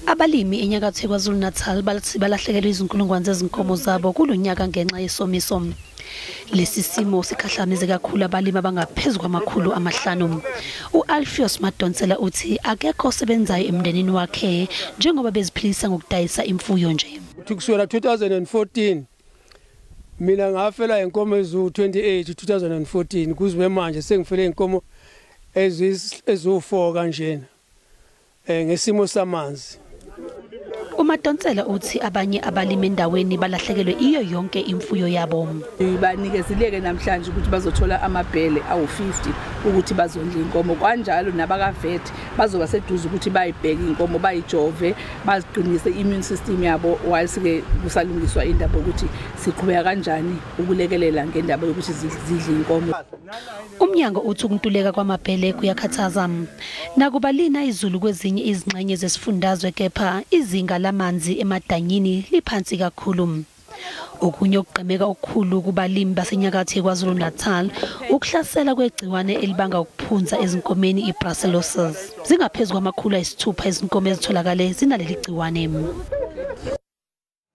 Abalimi enyakatho KwaZulu Natal balahlekelwe izinkulungwane zezinkomo zabo kulonyaka ngenxa yesomiso. Lesi simo sikhahlameze kakhulu abalimi abangaphezulu kwamakhulu amahlanu. uAlfios Madonsela uthi akekho osebenzayo emndenini wakhe njengoba beziphilisa ngokudayisa imfuyo nje. Kusukela 2014 mina ngafela inkomo ezu28 2014 kuziwe manje sengifele inkomo ezu4 kanjena ngesimo samanzi. uMadonsela uthi abanye abalimi endaweni balahlekelwe iyo yonke imfuyo yabo. Banikezeleke namhlanje ukuthi bazothola amabhele awu50 ukuthi bazondla inkomo, kanjalo nabakavet bazoba seduze ukuthi bayibheke inkomo bayijove baziqinise immune system yabo while kusalungiswa indaba ukuthi siqhubeka kanjani ukulekelela ngendaba yokuthi zidle inkomo. UMnyango uthi ukuntuleka kwamabhele kuyakhathaza. Nakubalina izulu kwezinye izingxenye zesifundazwe kepha izinga lamanzi emadanyini liphansi kakhulu. Okunye okuqemeka okukhulu kubalimi basenyakatho KwaZulu Natal ukuhlasela kwegciwane elibanga ukuphunza ezinkomeni ibahlaselwe. Zingaphezulu kwamakhulu ayisithupha izinkomo ezitholakale zinaleli gciwane.